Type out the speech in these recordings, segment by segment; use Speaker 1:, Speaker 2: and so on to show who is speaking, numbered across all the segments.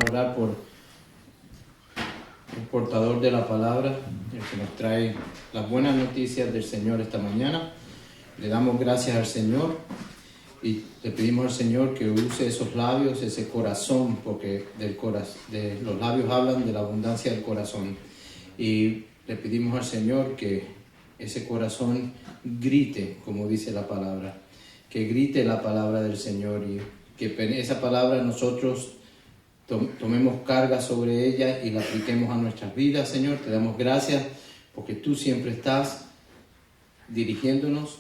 Speaker 1: orar por el portador de la palabra, el que nos trae las buenas noticias del Señor esta mañana. Le damos gracias al Señor y le pedimos al Señor que use esos labios, ese corazón, porque de los labios hablan de la abundancia del corazón. Y le pedimos al Señor que ese corazón grite, como dice la palabra, que grite la palabra del Señor y que esa palabra nosotros tomemos carga sobre ella y la apliquemos a nuestras vidas, Señor. Te damos gracias porque tú siempre estás dirigiéndonos,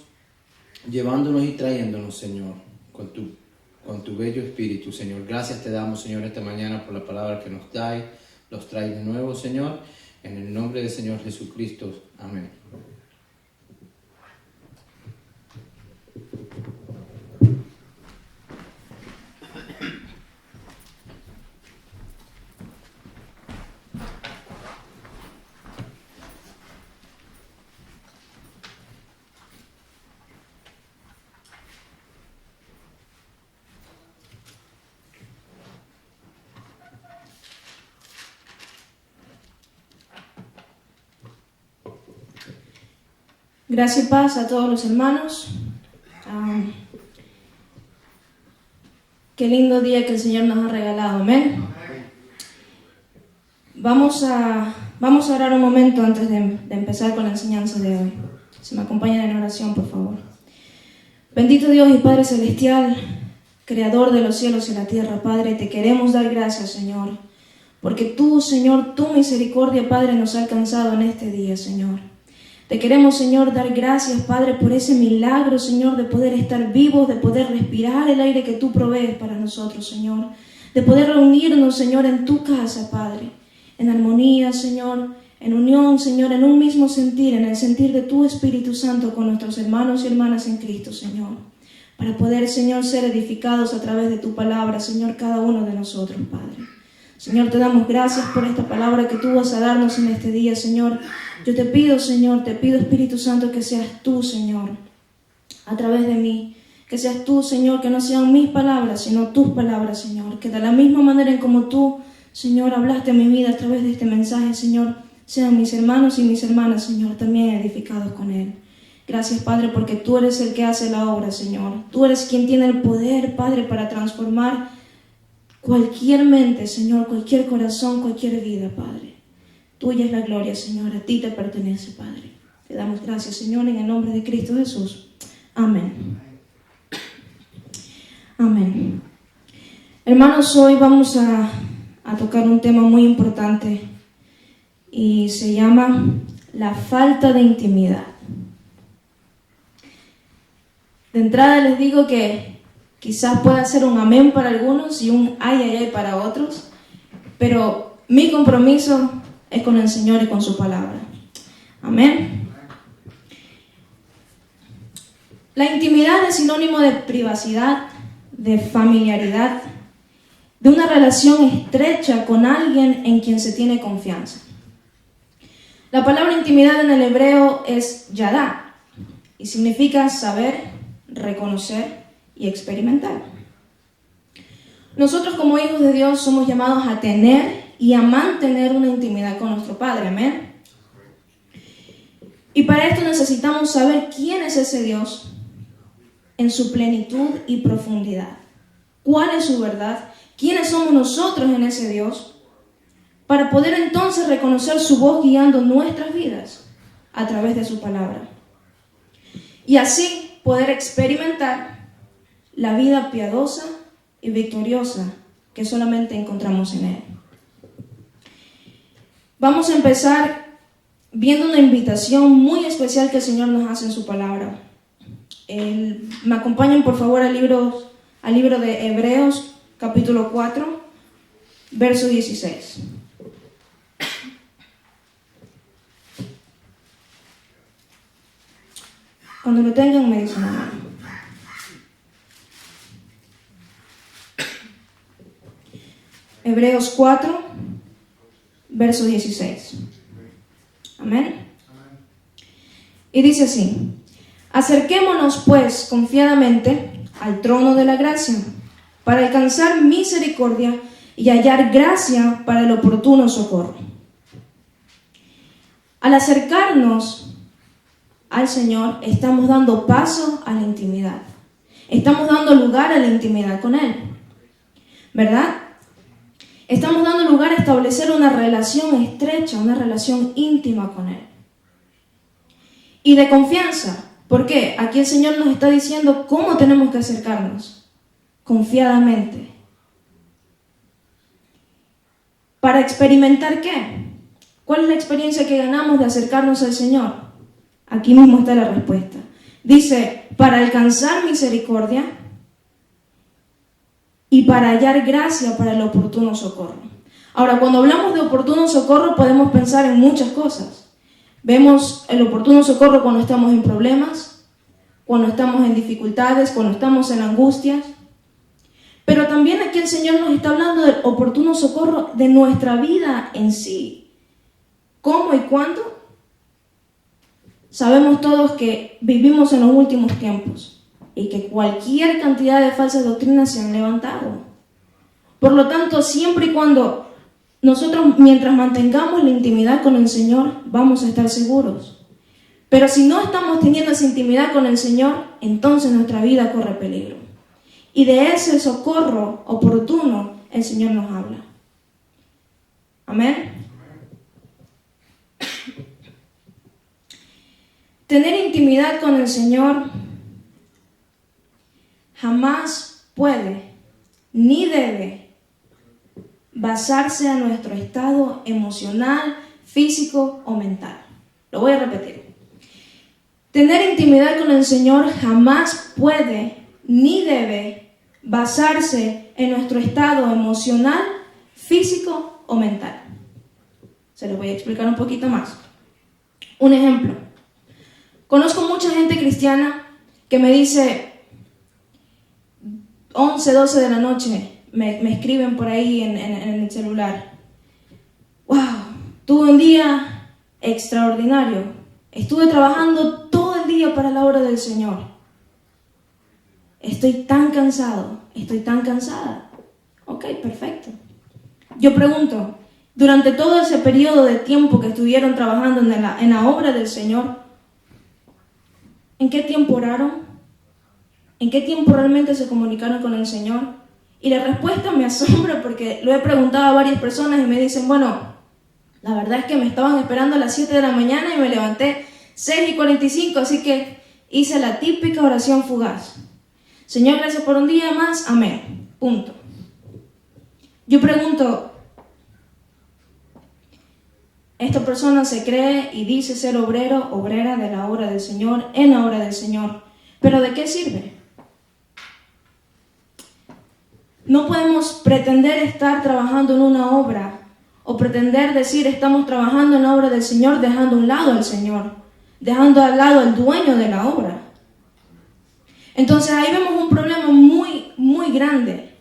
Speaker 1: llevándonos y trayéndonos, Señor, con tu bello espíritu, Señor. Gracias te damos, Señor, esta mañana por la palabra que nos trae de nuevo, Señor. En el nombre del Señor Jesucristo. Amén.
Speaker 2: Gracia y paz a todos los hermanos. Qué lindo día que el Señor nos ha regalado, amén. Vamos a orar un momento antes de empezar con la enseñanza de hoy. Si me acompañan en oración, por favor. Bendito Dios y Padre Celestial, Creador de los cielos y la tierra, Padre, te queremos dar gracias, Señor, porque tú, Señor, tu misericordia, Padre, nos ha alcanzado en este día, Señor. Te queremos, Señor, dar gracias, Padre, por ese milagro, Señor, de poder estar vivos, de poder respirar el aire que tú provees para nosotros, Señor. De poder reunirnos, Señor, en tu casa, Padre. En armonía, Señor, en unión, Señor, en un mismo sentir, en el sentir de tu Espíritu Santo con nuestros hermanos y hermanas en Cristo, Señor. Para poder, Señor, ser edificados a través de tu palabra, Señor, cada uno de nosotros, Padre. Señor, te damos gracias por esta palabra que tú vas a darnos en este día, Señor. Yo te pido, Señor, te pido, Espíritu Santo, que seas tú, Señor, a través de mí. Que seas tú, Señor, que no sean mis palabras, sino tus palabras, Señor. Que de la misma manera en como tú, Señor, hablaste a mi vida a través de este mensaje, Señor, sean mis hermanos y mis hermanas, Señor, también edificados con él. Gracias, Padre, porque tú eres el que hace la obra, Señor. Tú eres quien tiene el poder, Padre, para transformar cualquier mente, Señor, cualquier corazón, cualquier vida, Padre. Tuya es la gloria, Señor, a ti te pertenece, Padre. Te damos gracias, Señor, en el nombre de Cristo Jesús. Amén. Amén. Hermanos, hoy vamos a tocar un tema muy importante y se llama la falta de intimidad. De entrada les digo que quizás pueda ser un amén para algunos y un ay, ay, ay para otros, pero mi compromiso es con el Señor y con su palabra. Amén. La intimidad es sinónimo de privacidad, de familiaridad, de una relación estrecha con alguien en quien se tiene confianza. La palabra intimidad en el hebreo es yadá y significa saber, reconocer y experimentar. Nosotros como hijos de Dios somos llamados a tener y a mantener una intimidad con nuestro Padre, amén. Y para esto necesitamos saber quién es ese Dios en su plenitud y profundidad. ¿Cuál es su verdad? ¿Quiénes somos nosotros en ese Dios? Para poder entonces reconocer su voz guiando nuestras vidas a través de su palabra. Y así poder experimentar la vida piadosa y victoriosa que solamente encontramos en Él. Vamos a empezar viendo una invitación muy especial que el Señor nos hace en su palabra. Me acompañan por favor al libro de Hebreos, capítulo 4, verso 16. Cuando lo tengan me dicen amén. Hebreos 4, verso 16. Amén. Y dice así: acerquémonos pues confiadamente al trono de la gracia, para alcanzar misericordia y hallar gracia para el oportuno socorro. Al acercarnos al Señor, estamos dando paso a la intimidad. Estamos dando lugar a la intimidad con Él, ¿verdad? Estamos dando lugar a establecer una relación estrecha, una relación íntima con Él. Y de confianza. ¿Por qué? Aquí el Señor nos está diciendo cómo tenemos que acercarnos. Confiadamente. ¿Para experimentar qué? ¿Cuál es la experiencia que ganamos de acercarnos al Señor? Aquí mismo está la respuesta. Dice, para alcanzar misericordia y para hallar gracia para el oportuno socorro. Ahora, cuando hablamos de oportuno socorro podemos pensar en muchas cosas. Vemos el oportuno socorro cuando estamos en problemas, cuando estamos en dificultades, cuando estamos en angustias. Pero también aquí el Señor nos está hablando del oportuno socorro de nuestra vida en sí. ¿Cómo y cuándo? Sabemos todos que vivimos en los últimos tiempos y que cualquier cantidad de falsas doctrinas se han levantado. Por lo tanto, siempre y cuando nosotros, mientras mantengamos la intimidad con el Señor, vamos a estar seguros. Pero si no estamos teniendo esa intimidad con el Señor, entonces nuestra vida corre peligro. Y de ese socorro oportuno el Señor nos habla. Amén. Tener intimidad con el Señor jamás puede ni debe basarse a nuestro estado emocional, físico o mental. Lo voy a repetir. Tener intimidad con el Señor jamás puede ni debe basarse en nuestro estado emocional, físico o mental. Se lo voy a explicar un poquito más. Un ejemplo. Conozco mucha gente cristiana que me dice 11, 12 de la noche, me escriben por ahí en el celular. ¡Wow! Tuve un día extraordinario. Estuve trabajando todo el día para la obra del Señor. Estoy tan cansado, estoy tan cansada. Ok, perfecto. Yo pregunto, durante todo ese periodo de tiempo que estuvieron trabajando en la obra del Señor, ¿en qué tiempo oraron? ¿En qué tiempo realmente se comunicaron con el Señor? Y la respuesta me asombra porque lo he preguntado a varias personas y me dicen, bueno, la verdad es que me estaban esperando a las 7 de la mañana y me levanté 6:45, así que hice la típica oración fugaz. Señor, gracias por un día más, amén. Punto. Yo pregunto, esta persona se cree y dice ser obrero, obrera de la obra del Señor, en la obra del Señor, ¿pero de qué sirve? No podemos pretender estar trabajando en una obra o pretender decir estamos trabajando en la obra del Señor dejando a un lado al Señor, dejando al lado al dueño de la obra. Entonces ahí vemos un problema muy, muy grande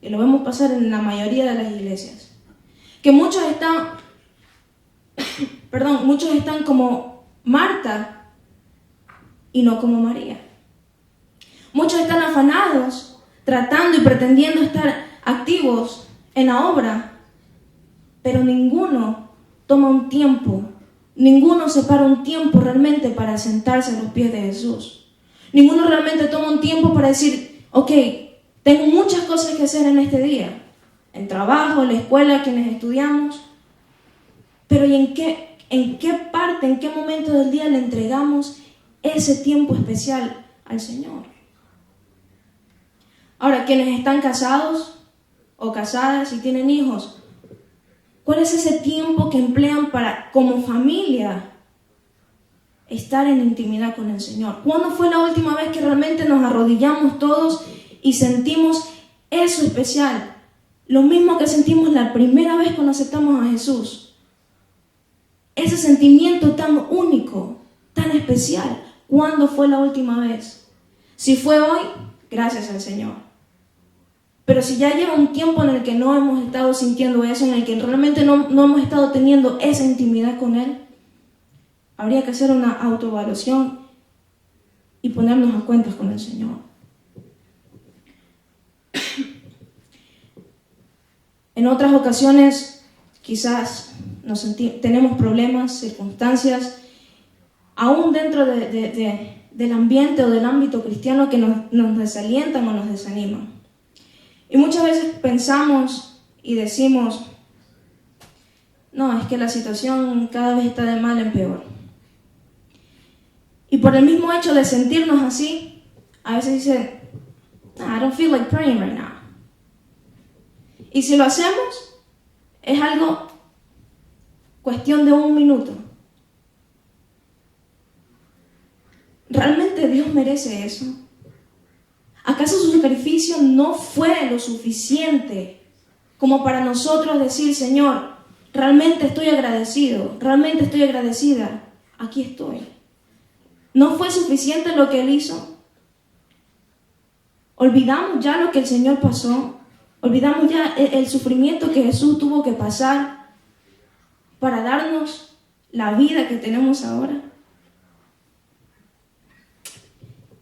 Speaker 2: y lo vemos pasar en la mayoría de las iglesias. Que muchos están como Marta y no como María. Muchos están afanados tratando y pretendiendo estar activos en la obra, pero ninguno toma un tiempo, ninguno separa un tiempo realmente para sentarse a los pies de Jesús. Ninguno realmente toma un tiempo para decir, ok, tengo muchas cosas que hacer en este día, el trabajo, la escuela, quienes estudiamos, pero ¿y en qué parte, en qué momento del día le entregamos ese tiempo especial al Señor? Ahora, quienes están casados o casadas y tienen hijos, ¿cuál es ese tiempo que emplean para, como familia, estar en intimidad con el Señor? ¿Cuándo fue la última vez que realmente nos arrodillamos todos y sentimos eso especial? Lo mismo que sentimos la primera vez cuando aceptamos a Jesús. Ese sentimiento tan único, tan especial. ¿Cuándo fue la última vez? Si fue hoy, gracias al Señor. Pero si ya lleva un tiempo en el que no hemos estado sintiendo eso, en el que realmente no hemos estado teniendo esa intimidad con Él, habría que hacer una autoevaluación y ponernos a cuentas con el Señor. En otras ocasiones quizás tenemos problemas, circunstancias, aún dentro del ambiente o del ámbito cristiano que nos desalientan o nos desaniman. Y muchas veces pensamos y decimos, no, es que la situación cada vez está de mal en peor. Y por el mismo hecho de sentirnos así, a veces dicen, I don't feel like praying right now. Y si lo hacemos, es algo cuestión de 1 minuto. ¿Realmente Dios merece eso? ¿Acaso su sacrificio no fue lo suficiente como para nosotros decir, Señor, realmente estoy agradecido, realmente estoy agradecida, aquí estoy? ¿No fue suficiente lo que Él hizo? ¿Olvidamos ya lo que el Señor pasó? ¿Olvidamos ya el sufrimiento que Jesús tuvo que pasar para darnos la vida que tenemos ahora?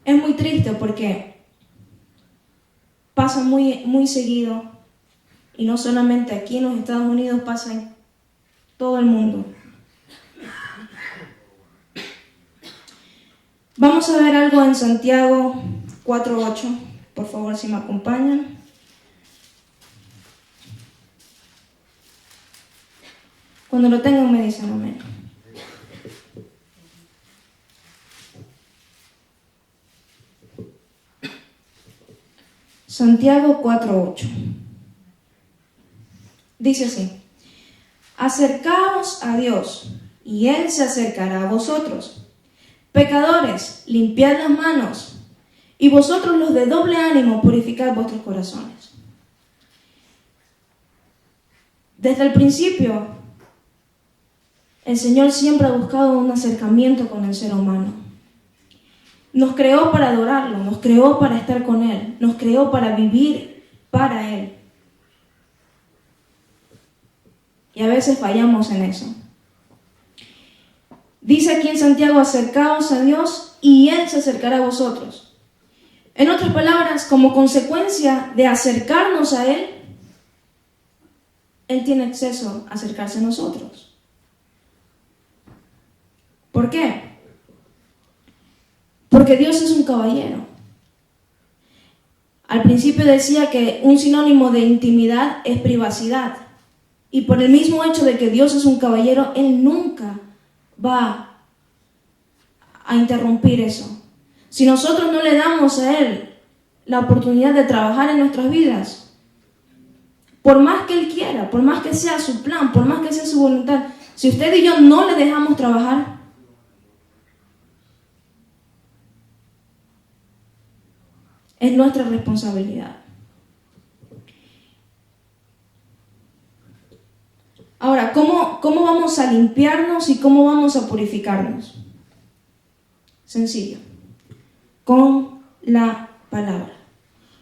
Speaker 2: Es muy triste porque pasa muy seguido, y no solamente aquí en los Estados Unidos, pasa en todo el mundo. Vamos a ver algo en Santiago 4:8, por favor, si me acompañan. Cuando lo tengan me dicen amén. Santiago 4:8. Dice así: acercaos a Dios, y Él se acercará a vosotros. Pecadores, limpiad las manos, y vosotros los de doble ánimo, purificad vuestros corazones. Desde el principio, el Señor siempre ha buscado un acercamiento con el ser humano. Nos creó para adorarlo, nos creó para estar con Él, nos creó para vivir para Él. Y a veces fallamos en eso. Dice aquí en Santiago, acercaos a Dios y Él se acercará a vosotros. En otras palabras, como consecuencia de acercarnos a Él, Él tiene acceso a acercarse a nosotros. ¿Por qué? Porque Dios es un caballero. Al principio decía que un sinónimo de intimidad es privacidad. Y por el mismo hecho de que Dios es un caballero, Él nunca va a interrumpir eso. Si nosotros no le damos a Él la oportunidad de trabajar en nuestras vidas, por más que Él quiera, por más que sea su plan, por más que sea su voluntad, si usted y yo no le dejamos trabajar, es nuestra responsabilidad. Ahora, ¿cómo vamos a limpiarnos y cómo vamos a purificarnos? Sencillo. Con la palabra.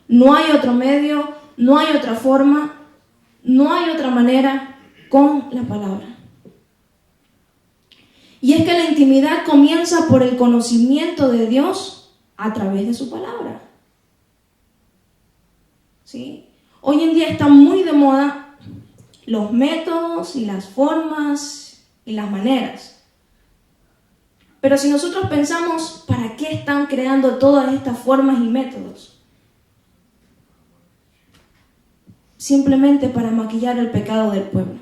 Speaker 2: No hay otro medio, no hay otra forma, no hay otra manera con la palabra. Y es que la intimidad comienza por el conocimiento de Dios a través de su palabra. ¿Sí? Hoy en día está muy de moda los métodos y las formas y las maneras. Pero si nosotros pensamos, ¿para qué están creando todas estas formas y métodos? Simplemente para maquillar el pecado del pueblo.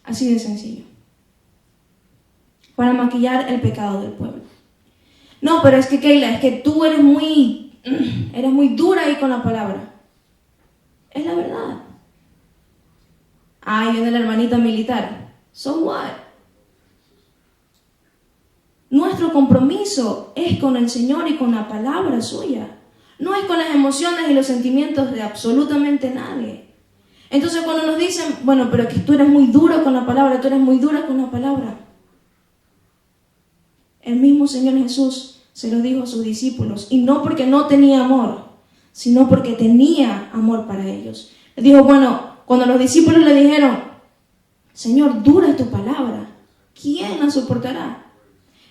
Speaker 2: Así de sencillo. Para maquillar el pecado del pueblo. No, pero es que Keila, es que tú eres muy dura ahí con la palabra. Es la verdad. Ahí viene la hermanita militar. So what? Nuestro compromiso es con el Señor y con la palabra suya. No es con las emociones y los sentimientos de absolutamente nadie. Entonces cuando nos dicen, bueno, pero que tú eres muy duro con la palabra, tú eres muy dura con la palabra. El mismo Señor Jesús se lo dijo a sus discípulos, y no porque no tenía amor, sino porque tenía amor para ellos. Le dijo, bueno, cuando los discípulos le dijeron, Señor, dura es tu palabra, ¿quién la soportará?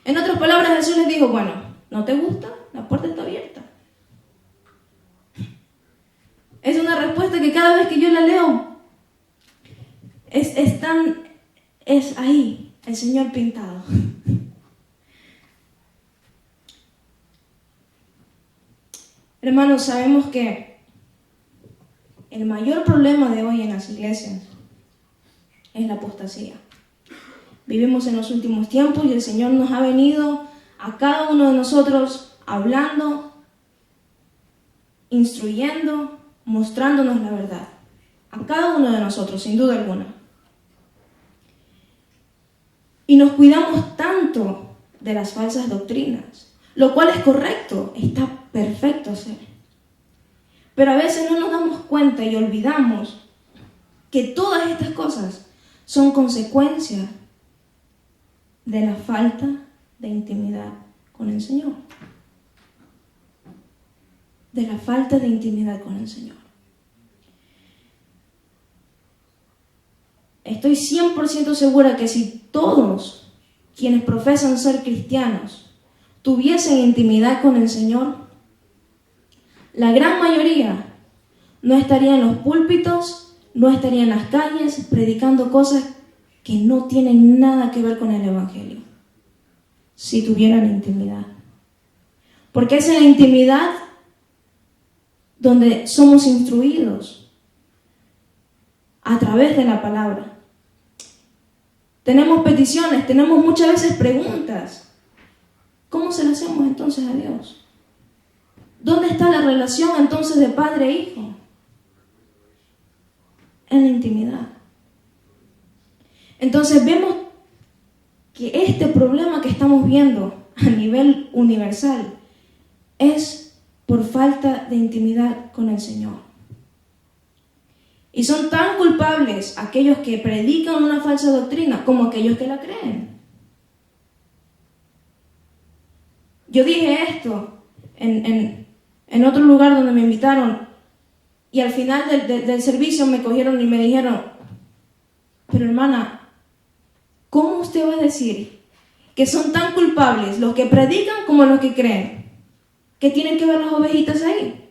Speaker 2: En otras palabras, Jesús les dijo, bueno, ¿no te gusta? La puerta está abierta. Es una respuesta que cada vez que yo la leo, Es ahí, el Señor pintado. Hermanos, sabemos que el mayor problema de hoy en las iglesias es la apostasía. Vivimos en los últimos tiempos y el Señor nos ha venido a cada uno de nosotros hablando, instruyendo, mostrándonos la verdad. A cada uno de nosotros, sin duda alguna. Y nos cuidamos tanto de las falsas doctrinas, lo cual es correcto, está perfecto hacer. Pero a veces no nos damos cuenta y olvidamos que todas estas cosas son consecuencia de la falta de intimidad con el Señor. De la falta de intimidad con el Señor. Estoy 100% segura que si todos quienes profesan ser cristianos tuviesen intimidad con el Señor, la gran mayoría no estaría en los púlpitos, no estaría en las calles predicando cosas que no tienen nada que ver con el Evangelio, si tuvieran intimidad. Porque es en la intimidad donde somos instruidos a través de la palabra. Tenemos peticiones, tenemos muchas veces preguntas. ¿Cómo se las hacemos entonces a Dios? ¿Dónde está la relación entonces de padre e hijo? En la intimidad. Entonces vemos que este problema que estamos viendo a nivel universal es por falta de intimidad con el Señor. Y son tan culpables aquellos que predican una falsa doctrina como aquellos que la creen. Yo dije esto en otro lugar donde me invitaron y al final del servicio me cogieron y me dijeron, pero hermana, ¿cómo usted va a decir que son tan culpables los que predican como los que creen? ¿Qué tienen que ver las ovejitas ahí?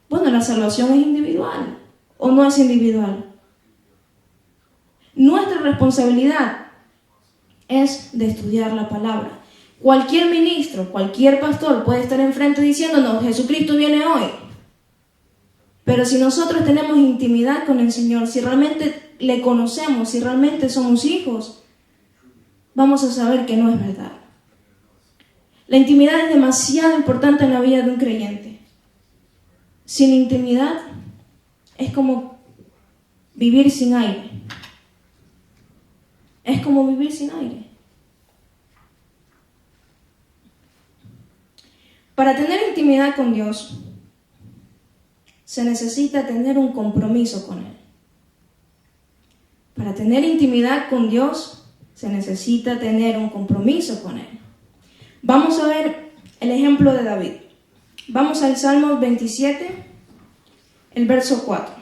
Speaker 2: Bueno, la salvación es individual. ¿O no es individual? Nuestra responsabilidad es de estudiar la palabra. Cualquier ministro, cualquier pastor puede estar enfrente diciéndonos, Jesucristo viene hoy. Pero si nosotros tenemos intimidad con el Señor, si realmente le conocemos, si realmente somos hijos, vamos a saber que no es verdad. La intimidad es demasiado importante en la vida de un creyente. Sin intimidad, es como vivir sin aire. Es como vivir sin aire. Para tener intimidad con Dios, se necesita tener un compromiso con Él. Para tener intimidad con Dios, se necesita tener un compromiso con Él. Vamos a ver el ejemplo de David. Vamos al Salmo 27. El verso 4.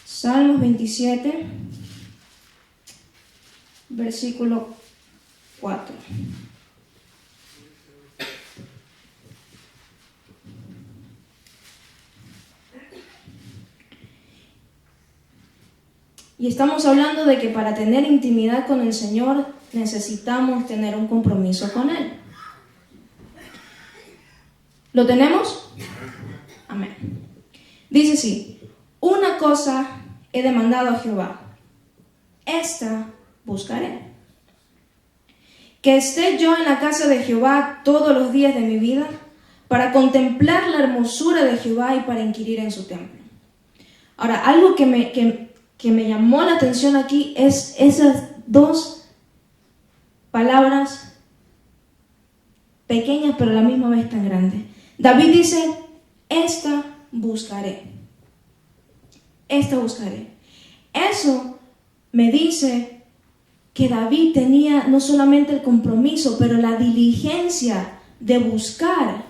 Speaker 2: Salmos 27, versículo 4. Y estamos hablando de que para tener intimidad con el Señor necesitamos tener un compromiso con Él. ¿Lo tenemos? Amén. Dice así, una cosa he demandado a Jehová, esta buscaré. Que esté yo en la casa de Jehová todos los días de mi vida, para contemplar la hermosura de Jehová y para inquirir en su templo. Ahora, algo que me llamó la atención aquí es esas dos palabras pequeñas pero a la misma vez tan grandes. David dice, esta buscaré. Esta buscaré. Eso me dice que David tenía no solamente el compromiso, pero la diligencia de buscar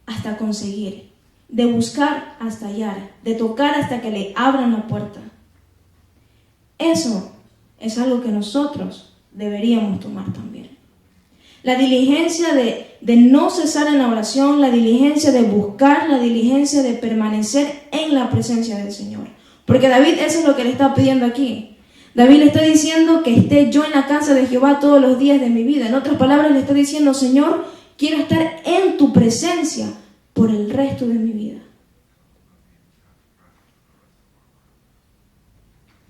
Speaker 2: hasta conseguir, de buscar hasta hallar, de tocar hasta que le abran la puerta. Eso es algo que nosotros deberíamos tomar también. La diligencia de no cesar en la oración, la diligencia de buscar, la diligencia de permanecer en la presencia del Señor. Porque David eso es lo que le está pidiendo aquí. David le está diciendo que esté yo en la casa de Jehová todos los días de mi vida. En otras palabras le está diciendo, Señor, quiero estar en tu presencia por el resto de mi vida.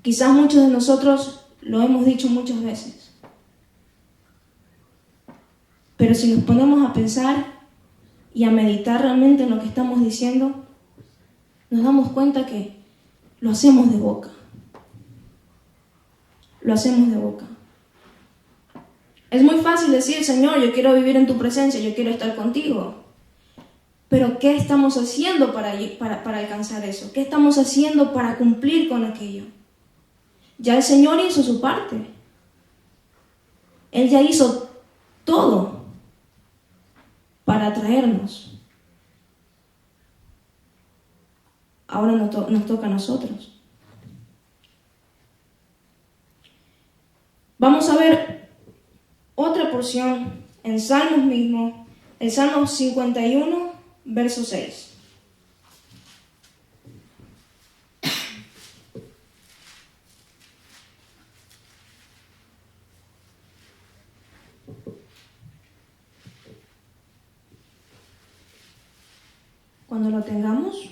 Speaker 2: Quizás muchos de nosotros lo hemos dicho muchas veces. Pero si nos ponemos a pensar y a meditar realmente en lo que estamos diciendo, nos damos cuenta que lo hacemos de boca. Lo hacemos de boca. Es muy fácil decir, Señor, yo quiero vivir en tu presencia, yo quiero estar contigo. Pero ¿qué estamos haciendo para alcanzar eso? ¿Qué estamos haciendo para cumplir con aquello? Ya el Señor hizo su parte. Él ya hizo todo para atraernos. Ahora nos toca a nosotros. Vamos a ver otra porción en Salmos mismo, el Salmo 51, verso 6. Cuando lo tengamos,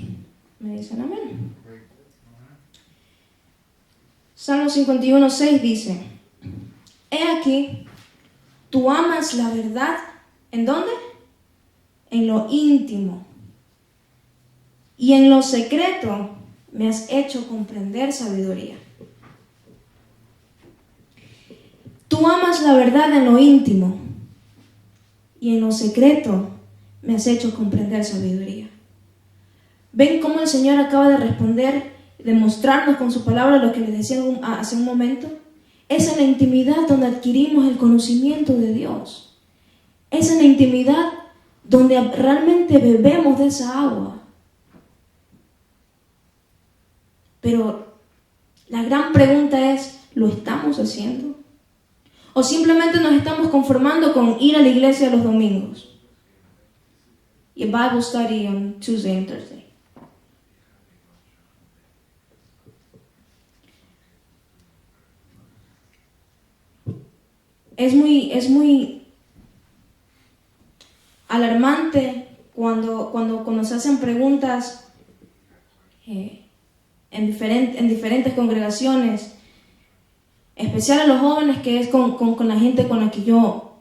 Speaker 2: me dicen amén. Salmo 51, 6 dice, he aquí, tú amas la verdad, ¿en dónde? En lo íntimo. Y en lo secreto me has hecho comprender sabiduría. Tú amas la verdad en lo íntimo. Y en lo secreto me has hecho comprender sabiduría. ¿Ven cómo el Señor acaba de responder, de mostrarnos con su palabra lo que les decía hace un momento? Es en la intimidad donde adquirimos el conocimiento de Dios. Es en la intimidad donde realmente bebemos de esa agua. Pero la gran pregunta es, ¿lo estamos haciendo? ¿O simplemente nos estamos conformando con ir a la iglesia los domingos? Y Bible study on Tuesday and Thursday. Es muy alarmante cuando se hacen preguntas en diferentes congregaciones, especial a los jóvenes, que es con la gente con la que yo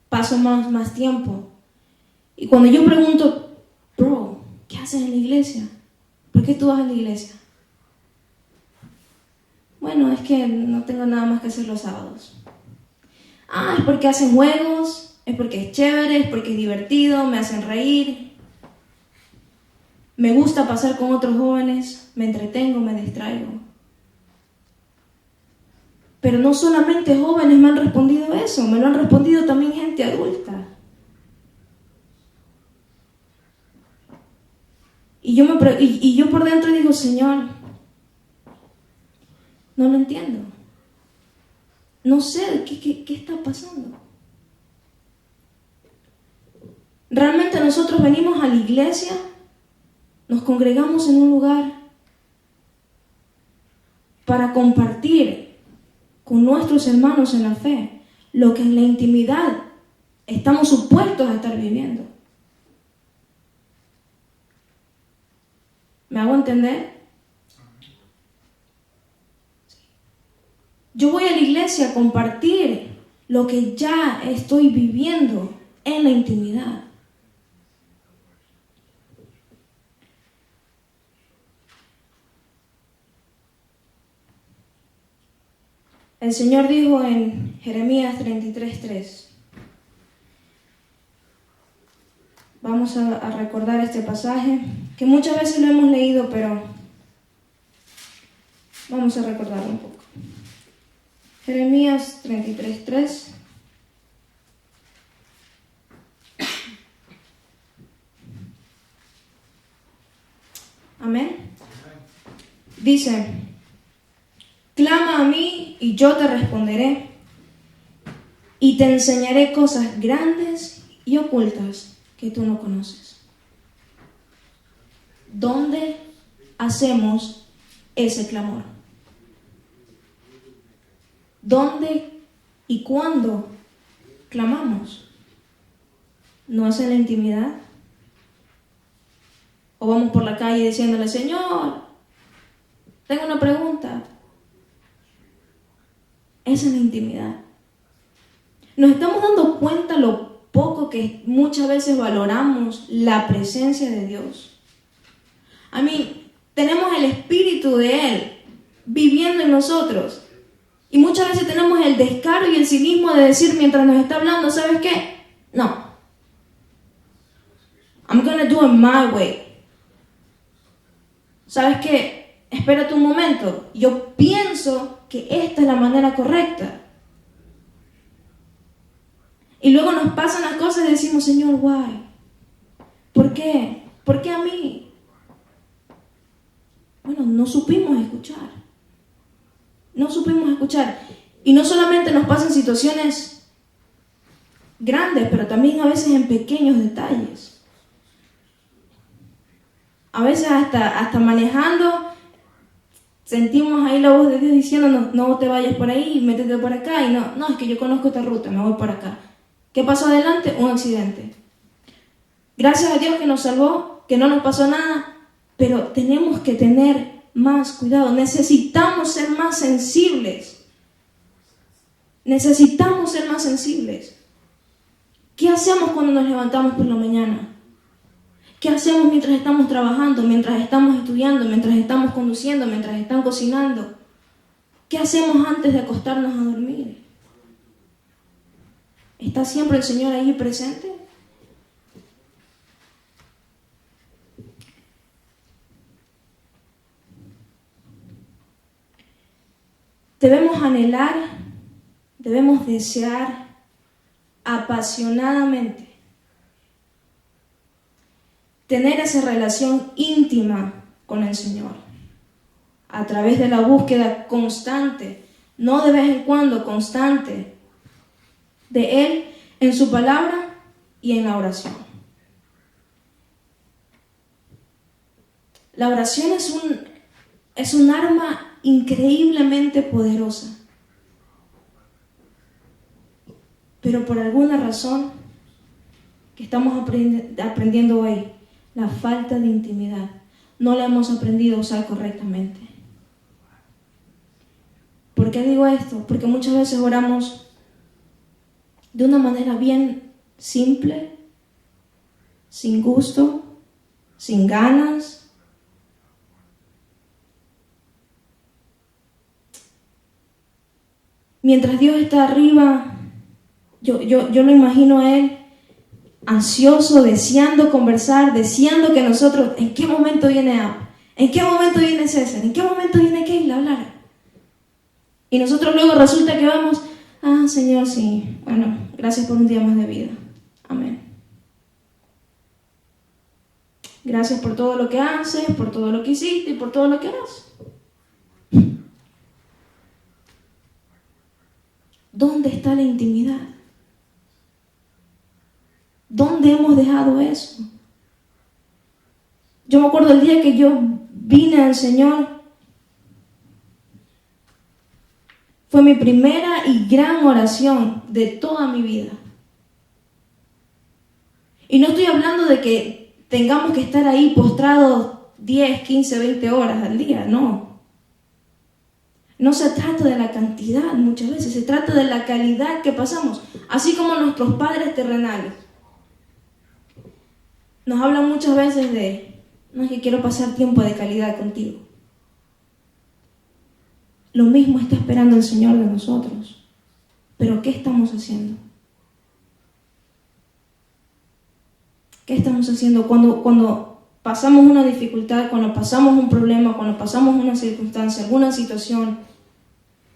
Speaker 2: paso más tiempo. Y cuando yo pregunto, bro, ¿qué haces en la iglesia? ¿Por qué tú vas a la iglesia? Bueno, es que no tengo nada más que hacer los sábados. Es porque hacen juegos, es porque es chévere, es porque es divertido, me hacen reír. Me gusta pasar con otros jóvenes, me entretengo, me distraigo. Pero no solamente jóvenes me han respondido eso, me lo han respondido también gente adulta. Y yo por dentro digo, Señor, no lo entiendo. No sé qué está pasando. Realmente nosotros venimos a la iglesia, nos congregamos en un lugar para compartir con nuestros hermanos en la fe lo que en la intimidad estamos supuestos a estar viviendo. ¿Me hago entender? Yo voy a la iglesia a compartir lo que ya estoy viviendo en la intimidad. El Señor dijo en Jeremías 33:3. Vamos a recordar este pasaje, que muchas veces lo hemos leído, pero vamos a recordarlo un poco. Jeremías 33:3. Amén. Dice, clama a mí y yo te responderé y te enseñaré cosas grandes y ocultas que tú no conoces. ¿Dónde hacemos ese clamor? ¿Dónde y cuándo clamamos? ¿No es en la intimidad? ¿O vamos por la calle diciéndole, Señor, tengo una pregunta? Es en la intimidad. Nos estamos dando cuenta lo poco que muchas veces valoramos la presencia de Dios. Tenemos el Espíritu de Él viviendo en nosotros. Y muchas veces tenemos el descaro y el cinismo de decir mientras nos está hablando, ¿sabes qué? No. I'm gonna do it my way. ¿Sabes qué? Espérate un momento. Yo pienso que esta es la manera correcta. Y luego nos pasan las cosas y decimos, Señor, why? ¿Por qué? ¿Por qué a mí? Bueno, no supimos escuchar. No supimos escuchar. Y no solamente nos pasan situaciones grandes, pero también a veces en pequeños detalles. A veces hasta manejando, sentimos ahí la voz de Dios diciéndonos, no te vayas por ahí, métete por acá. Y no, es que yo conozco esta ruta, me voy por acá. ¿Qué pasó adelante? Un accidente. Gracias a Dios que nos salvó, que no nos pasó nada, pero tenemos que tener más cuidado. Necesitamos ser más sensibles. Necesitamos ser más sensibles. ¿Qué hacemos cuando nos levantamos por la mañana? ¿Qué hacemos mientras estamos trabajando, mientras estamos estudiando, mientras estamos conduciendo, mientras están cocinando? ¿Qué hacemos antes de acostarnos a dormir? ¿Está siempre el Señor ahí presente? Debemos anhelar, debemos desear apasionadamente tener esa relación íntima con el Señor a través de la búsqueda constante, no de vez en cuando, constante, de Él en su palabra y en la oración. La oración es un arma increíblemente poderosa, pero por alguna razón que estamos aprendiendo hoy, la falta de intimidad, no la hemos aprendido a usar correctamente. ¿Por qué digo esto? Porque muchas veces oramos de una manera bien simple, sin gusto, sin ganas. Mientras Dios está arriba, yo lo imagino a Él ansioso, deseando conversar, deseando que nosotros, ¿en qué momento viene Ab? ¿En qué momento viene César? ¿En qué momento viene Keila a hablar? Y nosotros luego resulta que vamos, Señor, sí, bueno, gracias por un día más de vida. Amén. Gracias por todo lo que haces, por todo lo que hiciste y por todo lo que harás. ¿Dónde está la intimidad? ¿Dónde hemos dejado eso? Yo me acuerdo el día que yo vine al Señor, fue mi primera y gran oración de toda mi vida. Y no estoy hablando de que tengamos que estar ahí postrados 10, 15, 20 horas al día, no. No se trata de la cantidad muchas veces, se trata de la calidad que pasamos, así como nuestros padres terrenales. Nos hablan muchas veces de, no es que quiero pasar tiempo de calidad contigo. Lo mismo está esperando el Señor de nosotros. Pero ¿qué estamos haciendo? ¿Qué estamos haciendo cuando pasamos una dificultad, cuando pasamos un problema, cuando pasamos una circunstancia, alguna situación?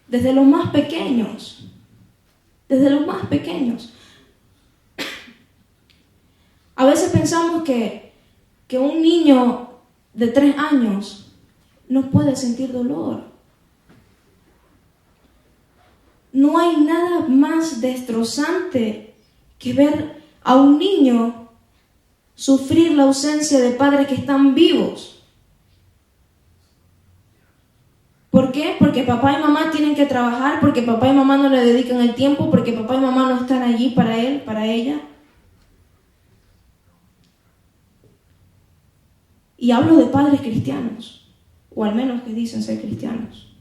Speaker 2: Desde los más pequeños. Desde los más pequeños. A veces pensamos que un niño de 3 años no puede sentir dolor. no hay nada más destrozante que ver a un niño sufrir la ausencia de padres que están vivos. ¿Por qué? Porque papá y mamá tienen que trabajar, porque papá y mamá no le dedican el tiempo, porque papá y mamá no están allí para él, para ella. Y hablo de padres cristianos, o al menos que dicen ser cristianos.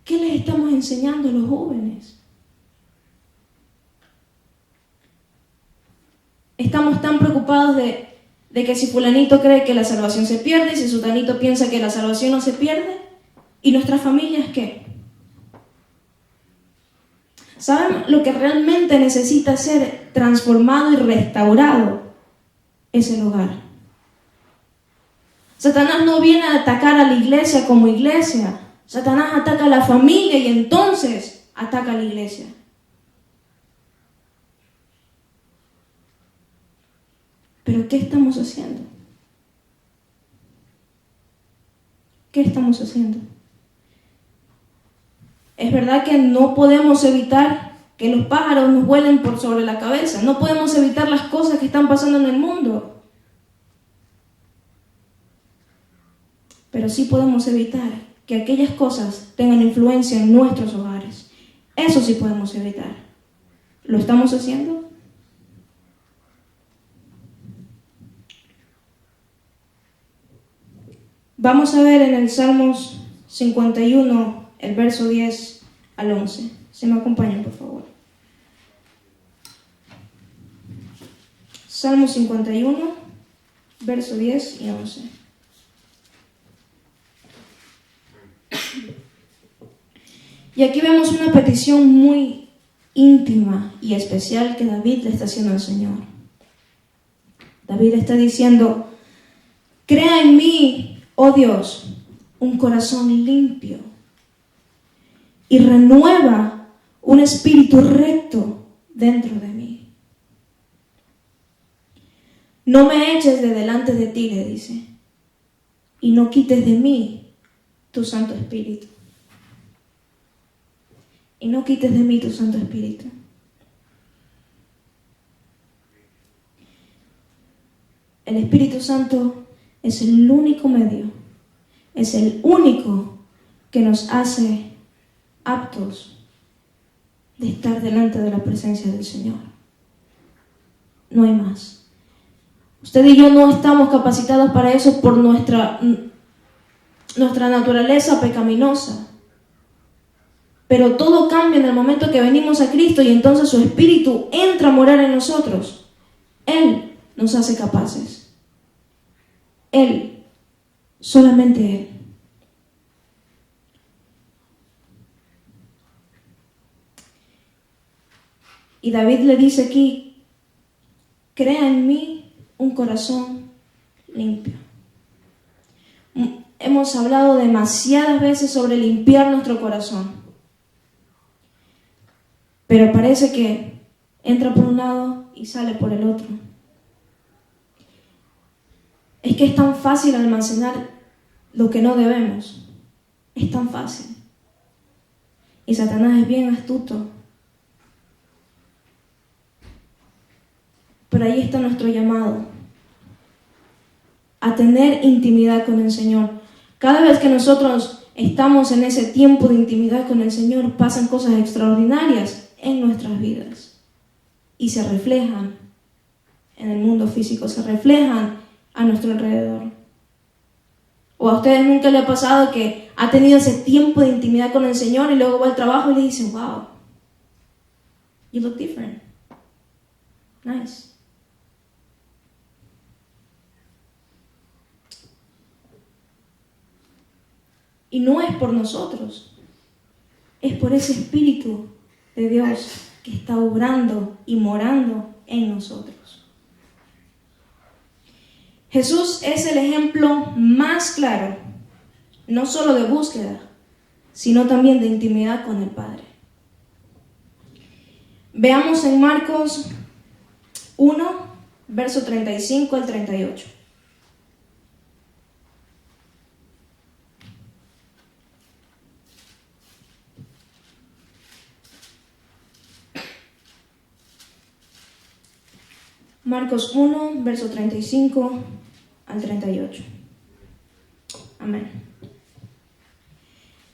Speaker 2: ¿Qué les estamos enseñando a los jóvenes? Estamos tan preocupados de que si fulanito cree que la salvación se pierde, si sutanito piensa que la salvación no se pierde, ¿y nuestras familias qué? ¿Saben lo que realmente necesita ser transformado y restaurado? Es el hogar. Satanás no viene a atacar a la iglesia como iglesia. Satanás ataca a la familia y entonces ataca a la iglesia. ¿Pero qué estamos haciendo? ¿Qué estamos haciendo? Es verdad que no podemos evitar que los pájaros nos vuelen por sobre la cabeza. No podemos evitar las cosas que están pasando en el mundo. Pero sí podemos evitar que aquellas cosas tengan influencia en nuestros hogares. Eso sí podemos evitar. ¿Lo estamos haciendo? Vamos a ver en el Salmos 51, el verso 10 al 11. Si me acompañan, por favor. Salmo 51, verso 10 y 11. Y aquí vemos una petición muy íntima y especial que David le está haciendo al Señor. David está diciendo: crea en mí, oh Dios, un corazón limpio y renueva un espíritu recto dentro de mí. No me eches de delante de ti, le dice, y no quites de mí tu Santo Espíritu. Y no quites de mí tu Santo Espíritu. El Espíritu Santo es el único medio, es el único que nos hace aptos de estar delante de la presencia del Señor. No hay más. Usted y yo no estamos capacitados para eso por nuestra naturaleza pecaminosa. Pero todo cambia en el momento que venimos a Cristo y entonces su Espíritu entra a morar en nosotros. Él nos hace capaces. Él, solamente Él. Y David le dice aquí: crea en mí un corazón limpio. Hemos hablado demasiadas veces sobre limpiar nuestro corazón, pero parece que entra por un lado y sale por el otro. Es que es tan fácil almacenar lo que no debemos. Es tan fácil. Y Satanás es bien astuto. Pero ahí está nuestro llamado, a tener intimidad con el Señor. Cada vez que nosotros estamos en ese tiempo de intimidad con el Señor, pasan cosas extraordinarias en nuestras vidas y se reflejan en el mundo físico, se reflejan a nuestro alrededor. ¿O a ustedes nunca les ha pasado que ha tenido ese tiempo de intimidad con el Señor y luego va al trabajo y le dicen: wow, you look different, nice? Y no es por nosotros, es por ese Espíritu de Dios que está obrando y morando en nosotros. Jesús es el ejemplo más claro, no solo de búsqueda, sino también de intimidad con el Padre. Veamos en Marcos 1, verso 35 al 38. Marcos 1, verso 35 al 38. Amén.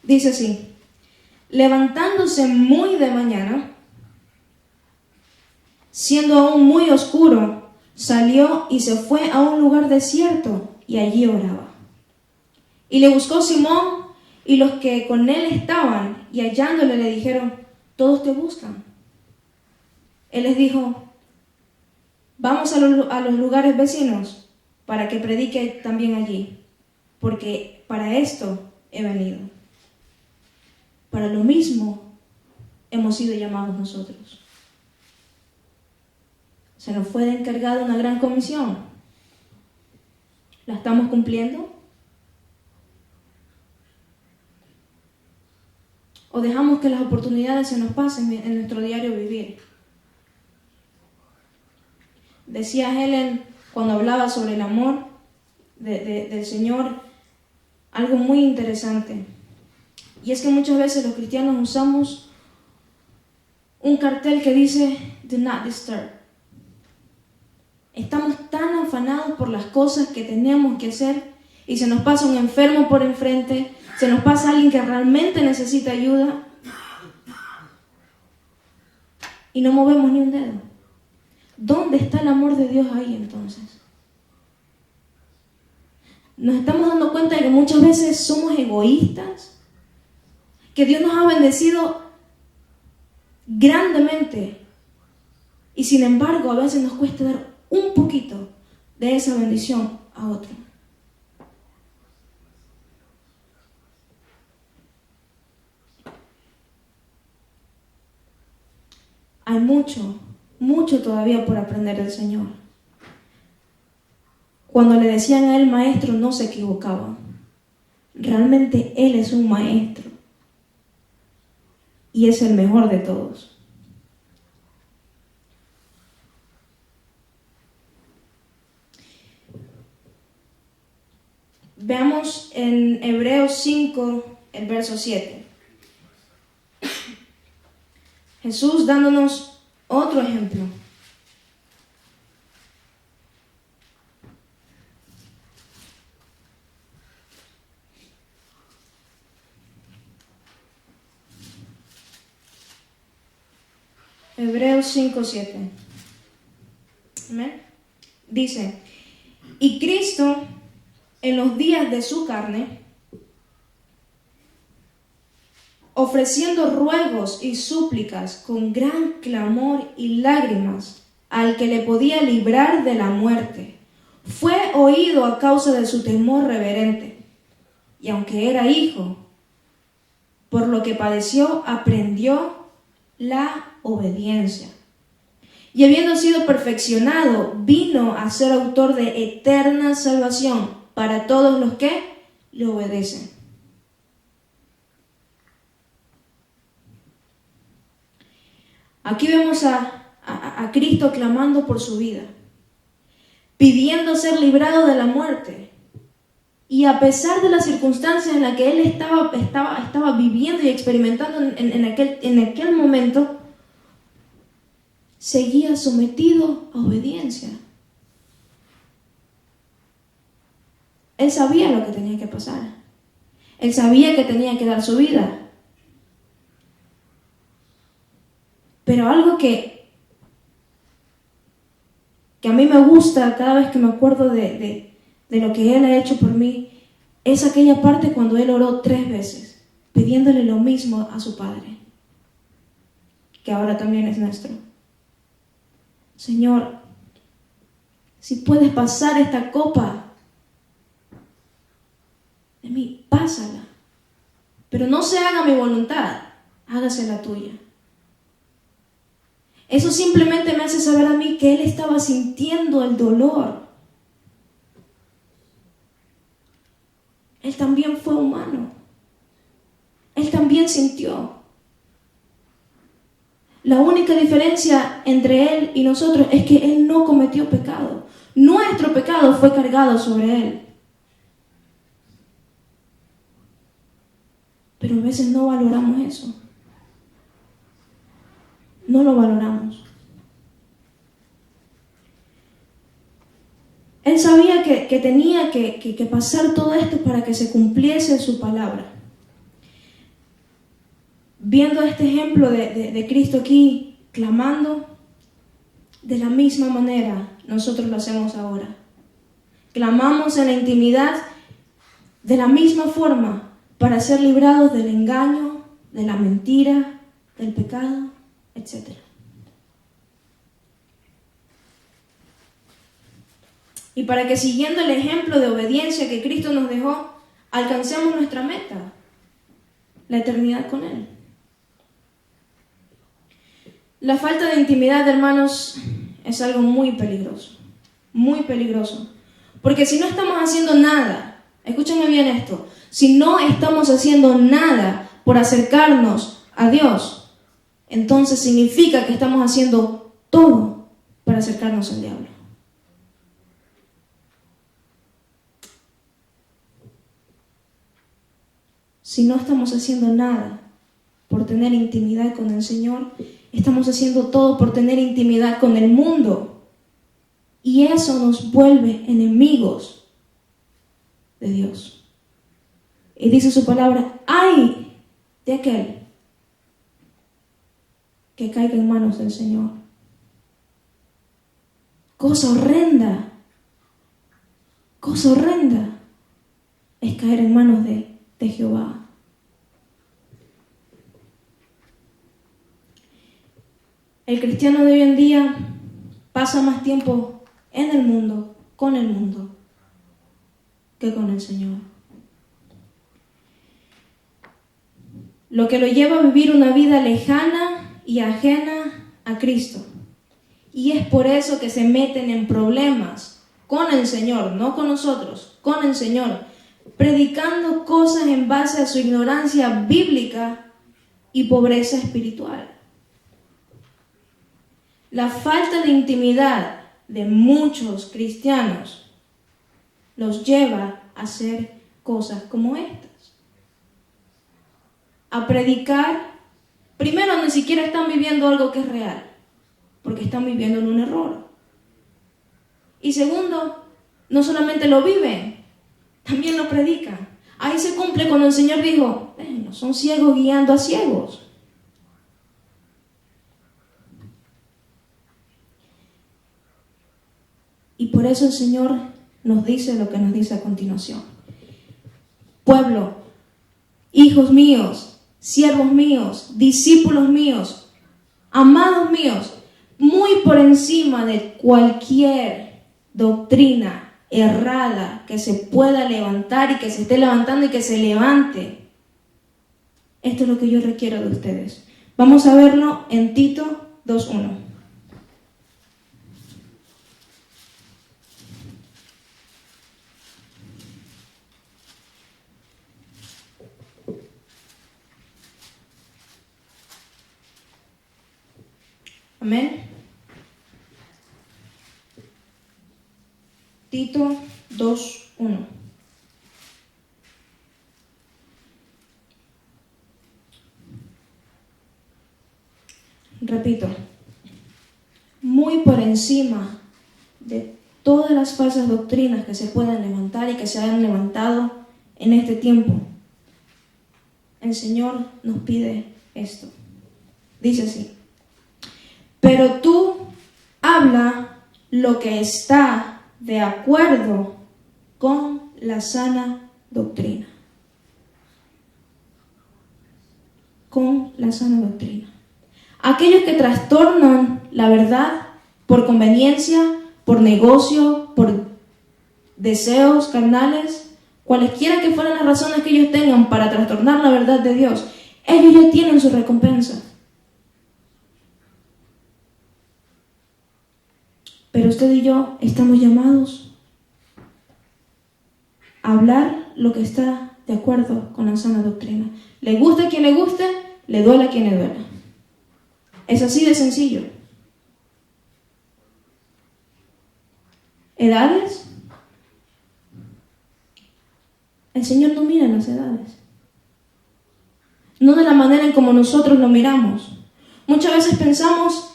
Speaker 2: Dice así: levantándose muy de mañana, siendo aún muy oscuro, salió y se fue a un lugar desierto y allí oraba. Y le buscó Simón y los que con él estaban, y hallándole le dijeron: todos te buscan. Él les dijo: vamos a los lugares vecinos para que predique también allí, porque para esto he venido. Para lo mismo hemos sido llamados nosotros. Se nos fue encargada una gran comisión. ¿La estamos cumpliendo? ¿O dejamos que las oportunidades se nos pasen en nuestro diario vivir? Decía Helen, cuando hablaba sobre el amor del Señor, algo muy interesante. Y es que muchas veces los cristianos usamos un cartel que dice "Do not disturb". Estamos tan afanados por las cosas que tenemos que hacer y se nos pasa un enfermo por enfrente, se nos pasa alguien que realmente necesita ayuda y no movemos ni un dedo. ¿Dónde está el amor de Dios ahí entonces? Nos estamos dando cuenta de que muchas veces somos egoístas, que Dios nos ha bendecido grandemente y sin embargo a veces nos cuesta dar un poquito de esa bendición a otro. Hay mucho todavía por aprender del Señor. Cuando le decían a él maestro, no se equivocaba. Realmente Él es un maestro y es el mejor de todos. Veamos en Hebreos 5, el verso 7. Jesús dándonos otro ejemplo. Hebreos 5, 7. ¿Amén? Dice: y Cristo, en los días de su carne, ofreciendo ruegos y súplicas con gran clamor y lágrimas al que le podía librar de la muerte, fue oído a causa de su temor reverente. Y aunque era hijo, por lo que padeció, aprendió la obediencia. Y habiendo sido perfeccionado, vino a ser autor de eterna salvación para todos los que le obedecen. Aquí vemos a Cristo clamando por su vida, pidiendo ser librado de la muerte. Y a pesar de las circunstancias en las que él estaba viviendo y experimentando en aquel momento, seguía sometido a obediencia. Él sabía lo que tenía que pasar. Él sabía que tenía que dar su vida. Pero algo que a mí me gusta cada vez que me acuerdo de lo que Él ha hecho por mí, es aquella parte cuando Él oró 3 veces, pidiéndole lo mismo a su Padre, que ahora también es nuestro. Señor, si puedes pasar esta copa de mí, pásala, pero no se haga mi voluntad, hágase la tuya. Eso simplemente me hace saber a mí que Él estaba sintiendo el dolor. Él también fue humano. Él también sintió. La única diferencia entre Él y nosotros es que Él no cometió pecado. Nuestro pecado fue cargado sobre Él. Pero a veces no valoramos eso. No lo valoramos. sabía que tenía que pasar todo esto para que se cumpliese su palabra. Viendo este ejemplo de Cristo aquí, clamando, de la misma manera nosotros lo hacemos ahora. Clamamos en la intimidad de la misma forma para ser librados del engaño, de la mentira, del pecado, etc. Y para que siguiendo el ejemplo de obediencia que Cristo nos dejó, alcancemos nuestra meta, la eternidad con Él. La falta de intimidad, hermanos, es algo muy peligroso, porque si no estamos haciendo nada, escúchenme bien esto, si no estamos haciendo nada por acercarnos a Dios, entonces significa que estamos haciendo todo para acercarnos al diablo. Si no estamos haciendo nada por tener intimidad con el Señor, estamos haciendo todo por tener intimidad con el mundo. Y eso nos vuelve enemigos de Dios. Y dice su palabra, ¡ay de aquel que caiga en manos del Señor! Cosa horrenda es caer en manos de Jehová. El cristiano de hoy en día pasa más tiempo en el mundo, con el mundo, que con el Señor. Lo que lo lleva a vivir una vida lejana y ajena a Cristo. Y es por eso que se meten en problemas con el Señor, no con nosotros, con el Señor, predicando cosas en base a su ignorancia bíblica y pobreza espiritual. La falta de intimidad de muchos cristianos los lleva a hacer cosas como estas. A predicar, primero ni siquiera están viviendo algo que es real, porque están viviendo en un error. Y segundo, no solamente lo viven, también lo predican. Ahí se cumple cuando el Señor dijo, no son ciegos guiando a ciegos. Y por eso el Señor nos dice lo que nos dice a continuación. Pueblo, hijos míos, siervos míos, discípulos míos, amados míos, muy por encima de cualquier doctrina errada que se pueda levantar y que se esté levantando y que se levante. Esto es lo que yo requiero de ustedes. Vamos a verlo en Tito 2:1. Amén. Tito 2:1. Repito, muy por encima de todas las falsas doctrinas que se puedan levantar y que se han levantado en este tiempo, el Señor nos pide esto. Dice así: pero tú habla lo que está de acuerdo con la sana doctrina. Con la sana doctrina. Aquellos que trastornan la verdad por conveniencia, por negocio, por deseos carnales, cualesquiera que fueran las razones que ellos tengan para trastornar la verdad de Dios, ellos ya tienen su recompensa. Pero usted y yo estamos llamados a hablar lo que está de acuerdo con la sana doctrina. Le guste a quien le guste, le duele a quien le duela. Es así de sencillo. ¿Edades? El Señor no mira las edades. No de la manera en como nosotros lo miramos. Muchas veces pensamos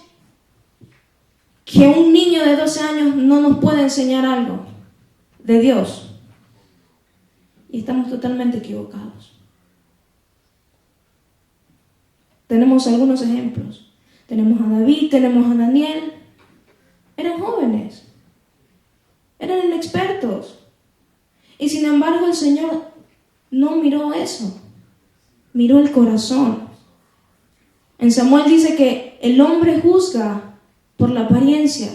Speaker 2: que un niño de 12 años no nos puede enseñar algo. de Dios. Y estamos totalmente equivocados. Tenemos algunos ejemplos. Tenemos a David, tenemos a Daniel. Eran jóvenes. Eran inexpertos. Y sin embargo el Señor no miró eso. Miró el corazón. En Samuel dice que el hombre juzga por la apariencia,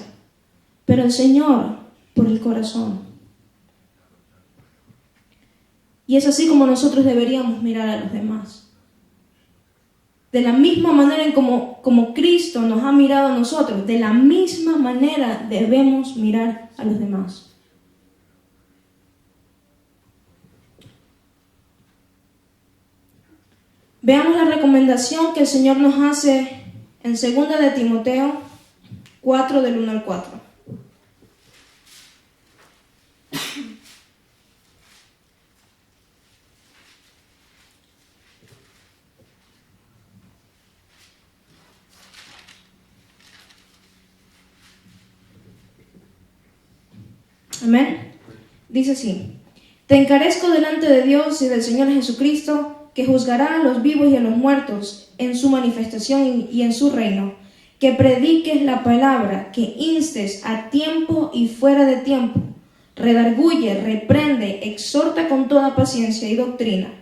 Speaker 2: pero el Señor por el corazón. Y es así como nosotros deberíamos mirar a los demás. De la misma manera en como Cristo nos ha mirado a nosotros, de la misma manera debemos mirar a los demás. Veamos la recomendación que el Señor nos hace en 2 de Timoteo 4, del 1 al 4. Amén. Dice así: Te encarezco delante de Dios y del Señor Jesucristo, que juzgará a los vivos y a los muertos en su manifestación y en su reino, que prediques la palabra, que instes a tiempo y fuera de tiempo, redarguye, reprende, exhorta con toda paciencia y doctrina,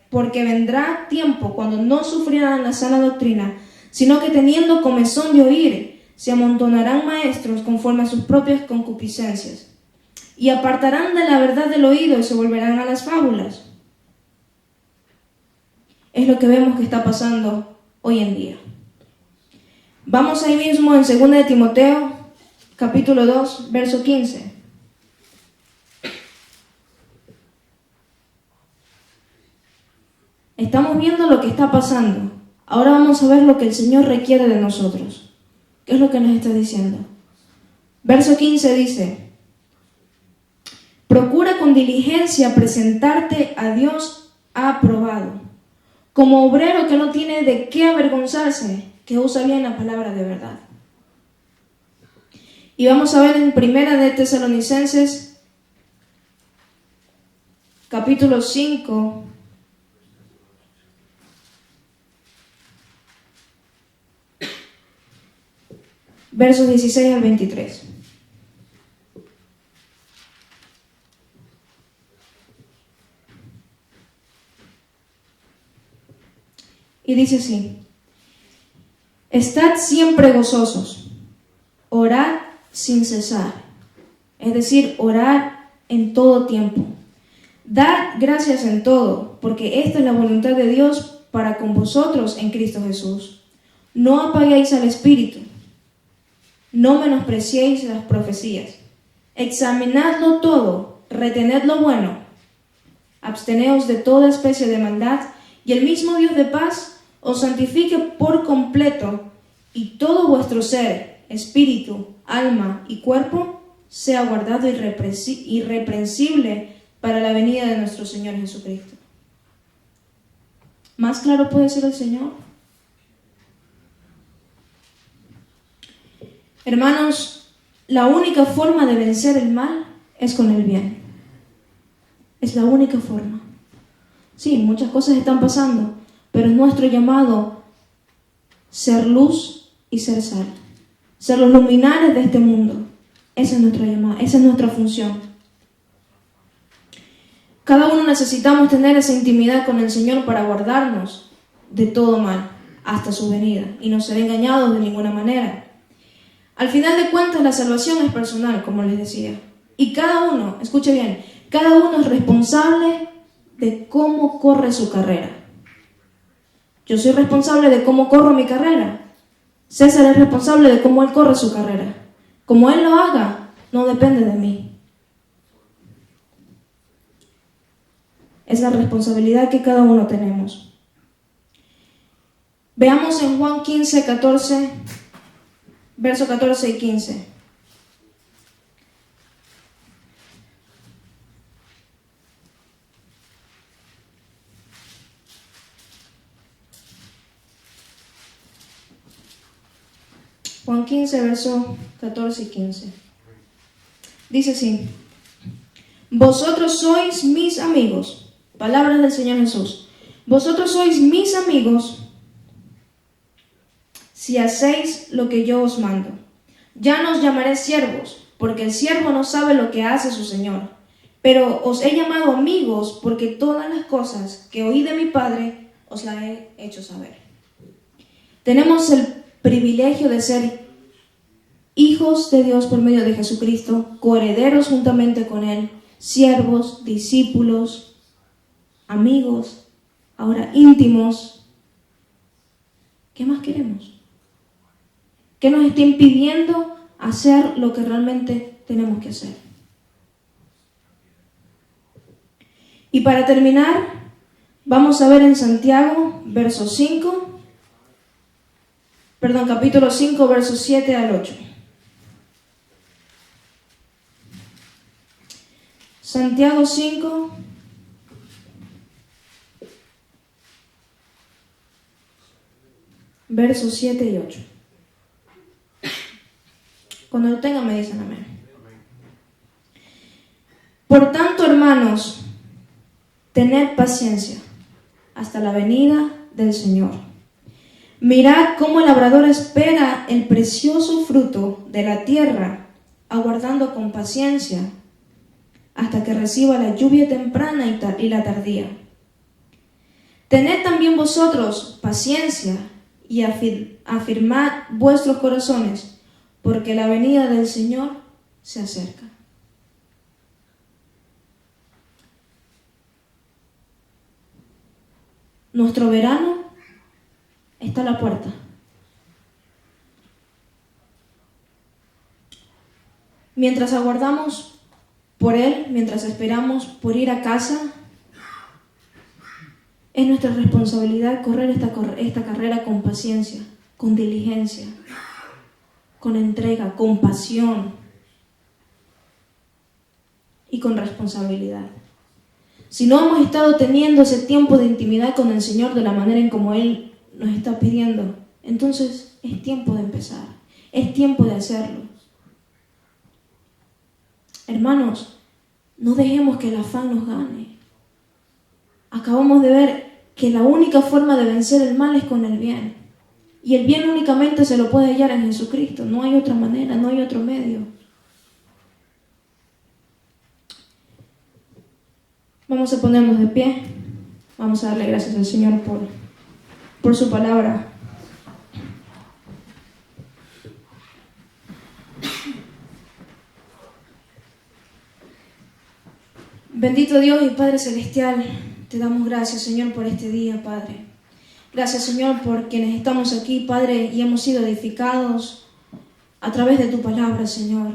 Speaker 2: porque vendrá tiempo cuando no sufrirán la sana doctrina, sino que teniendo comezón de oír, se amontonarán maestros conforme a sus propias concupiscencias, y apartarán de la verdad del oído y se volverán a las fábulas. Es lo que vemos que está pasando hoy en día. Vamos ahí mismo en 2 de Timoteo, capítulo 2, verso 15. Estamos viendo lo que está pasando. Ahora vamos a ver lo que el Señor requiere de nosotros. ¿Qué es lo que nos está diciendo? Verso 15 dice: Procura con diligencia presentarte a Dios aprobado, como obrero que no tiene de qué avergonzarse, que usa bien la palabra de verdad. Y vamos a ver en 1 de Tesalonicenses, capítulo 5, versos 16 al 23. Y dice así: Estad siempre gozosos, orad sin cesar, es decir, orar en todo tiempo. Dad gracias en todo, porque esta es la voluntad de Dios para con vosotros en Cristo Jesús. No apaguéis al Espíritu, no menospreciéis las profecías. Examinadlo todo, retened lo bueno, absteneos de toda especie de maldad, y el mismo Dios de paz os santifique por completo, y todo vuestro ser, espíritu, alma y cuerpo sea guardado irreprensible para la venida de nuestro Señor Jesucristo. ¿Más claro puede ser el Señor? Hermanos, la única forma de vencer el mal es con el bien. Es la única forma. Sí, muchas cosas están pasando, pero es nuestro llamado ser luz y ser sal. Ser los luminares de este mundo. Esa es nuestra llamada, esa es nuestra función. Cada uno necesitamos tener esa intimidad con el Señor para guardarnos de todo mal hasta su venida y no ser engañados de ninguna manera. Al final de cuentas, la salvación es personal, como les decía. Y cada uno, escuche bien, cada uno es responsable de cómo corre su carrera. Yo soy responsable de cómo corro mi carrera. César es responsable de cómo él corre su carrera. Como él lo haga, no depende de mí. Es la responsabilidad que cada uno tenemos. Veamos en Juan 15, 14, verso 14 y 15. Juan 15, verso 14 y 15. Dice así: vosotros sois mis amigos. Palabras del Señor Jesús. Vosotros sois mis amigos si hacéis lo que yo os mando. Ya no os llamaré siervos, porque el siervo no sabe lo que hace su Señor. Pero os he llamado amigos, porque todas las cosas que oí de mi Padre os las he hecho saber. Tenemos el privilegio de ser hijos de Dios por medio de Jesucristo, coherederos juntamente con Él, siervos, discípulos, amigos, ahora íntimos. ¿Qué más queremos? ¿Qué nos está impidiendo hacer lo que realmente tenemos que hacer? Y para terminar, vamos a ver en Santiago, capítulo 5, versos 7 al 8. Santiago 5, versos 7 y 8. Cuando lo tengan me dicen amén. Por tanto, hermanos, tened paciencia hasta la venida del Señor. Mirad cómo el labrador espera el precioso fruto de la tierra, aguardando con paciencia hasta que reciba la lluvia temprana y la tardía. Tened también vosotros paciencia y afirmad vuestros corazones, porque la venida del Señor se acerca. Nuestro verano está a la puerta. Mientras aguardamos por Él, mientras esperamos por ir a casa, es nuestra responsabilidad correr esta carrera con paciencia, con diligencia, con entrega, con pasión y con responsabilidad. Si no hemos estado teniendo ese tiempo de intimidad con el Señor de la manera en como Él nos está pidiendo, entonces es tiempo de empezar, es tiempo de hacerlo. Hermanos, no dejemos que el afán nos gane. Acabamos de ver que la única forma de vencer el mal es con el bien. Y el bien únicamente se lo puede hallar en Jesucristo. No hay otra manera, no hay otro medio. Vamos a ponernos de pie. Vamos a darle gracias al Señor por su palabra. Bendito Dios y Padre Celestial, te damos gracias, Señor, por este día, Padre. Gracias, Señor, por quienes estamos aquí, Padre, y hemos sido edificados a través de tu palabra, Señor.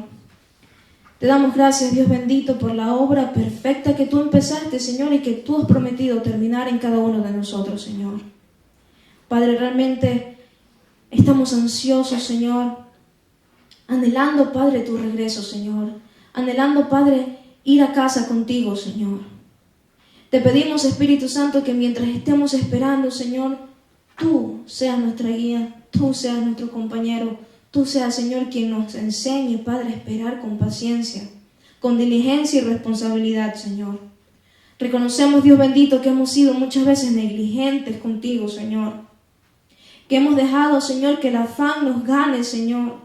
Speaker 2: Te damos gracias, Dios bendito, por la obra perfecta que tú empezaste, Señor, y que tú has prometido terminar en cada uno de nosotros, Señor. Padre, realmente estamos ansiosos, Señor, anhelando, Padre, tu regreso, Señor. Anhelando, Padre, ir a casa contigo, Señor. Te pedimos, Espíritu Santo, que mientras estemos esperando, Señor, tú seas nuestra guía, tú seas nuestro compañero, tú seas, Señor, quien nos enseñe, Padre, a esperar con paciencia, con diligencia y responsabilidad, Señor. Reconocemos, Dios bendito, que hemos sido muchas veces negligentes contigo, Señor. Que hemos dejado, Señor, que el afán nos gane, Señor.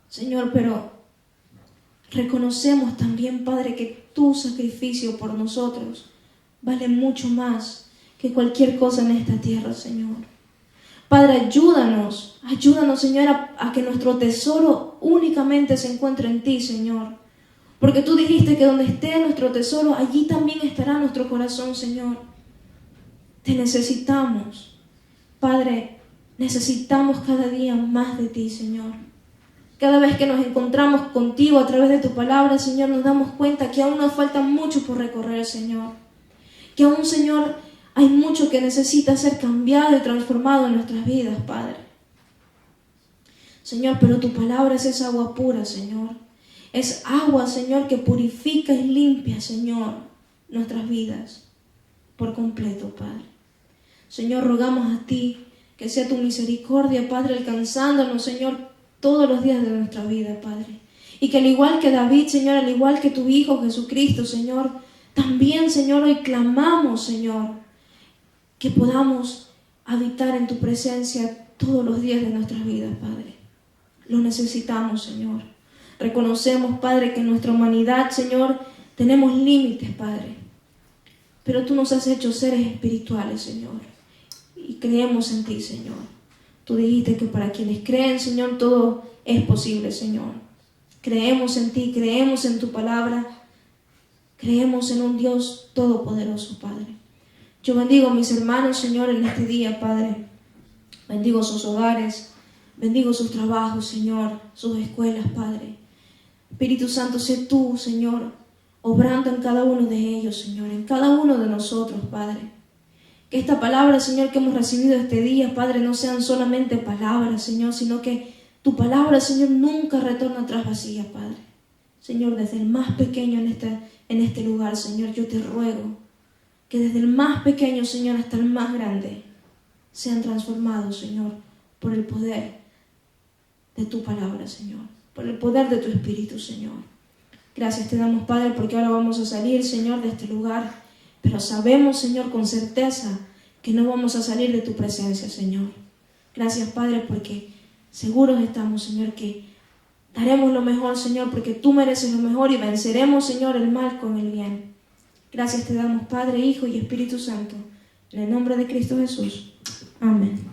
Speaker 2: Señor, pero reconocemos también, Padre, que tu sacrificio por nosotros vale mucho más que cualquier cosa en esta tierra, Señor. Padre, ayúdanos, Señor, a que nuestro tesoro únicamente se encuentre en ti, Señor. Porque tú dijiste que donde esté nuestro tesoro, allí también estará nuestro corazón, Señor. Te necesitamos. Padre, necesitamos cada día más de ti, Señor. Cada vez que nos encontramos contigo a través de tu palabra, Señor, nos damos cuenta que aún nos falta mucho por recorrer, Señor. Que aún, Señor, hay mucho que necesita ser cambiado y transformado en nuestras vidas, Padre. Señor, pero tu palabra es esa agua pura, Señor. Es agua, Señor, que purifica y limpia, Señor, nuestras vidas por completo, Padre. Señor, rogamos a ti que sea tu misericordia, Padre, alcanzándonos, Señor, todos los días de nuestra vida, Padre. Y que al igual que David, Señor, al igual que tu Hijo Jesucristo, Señor, también, Señor, hoy clamamos, Señor, que podamos habitar en tu presencia todos los días de nuestras vidas, Padre. Lo necesitamos, Señor. Reconocemos, Padre, que en nuestra humanidad, Señor, tenemos límites, Padre. Pero tú nos has hecho seres espirituales, Señor. Y creemos en ti, Señor. Tú dijiste que para quienes creen, Señor, todo es posible, Señor. Creemos en ti, creemos en tu palabra. Creemos en un Dios todopoderoso, Padre. Yo bendigo a mis hermanos, Señor, en este día, Padre. Bendigo sus hogares, bendigo sus trabajos, Señor, sus escuelas, Padre. Espíritu Santo, sé tú, Señor, obrando en cada uno de ellos, Señor, en cada uno de nosotros, Padre. Que esta palabra, Señor, que hemos recibido este día, Padre, no sean solamente palabras, Señor, sino que tu palabra, Señor, nunca retorna atrás vacía, Padre. Señor, desde el más pequeño en este lugar, Señor, yo te ruego que desde el más pequeño, Señor, hasta el más grande, sean transformados, Señor, por el poder de tu palabra, Señor, por el poder de tu Espíritu, Señor. Gracias te damos, Padre, porque ahora vamos a salir, Señor, de este lugar, pero sabemos, Señor, con certeza que no vamos a salir de tu presencia, Señor. Gracias, Padre, porque seguros estamos, Señor, que daremos lo mejor, Señor, porque tú mereces lo mejor y venceremos, Señor, el mal con el bien. Gracias te damos, Padre, Hijo y Espíritu Santo, en el nombre de Cristo Jesús. Amén.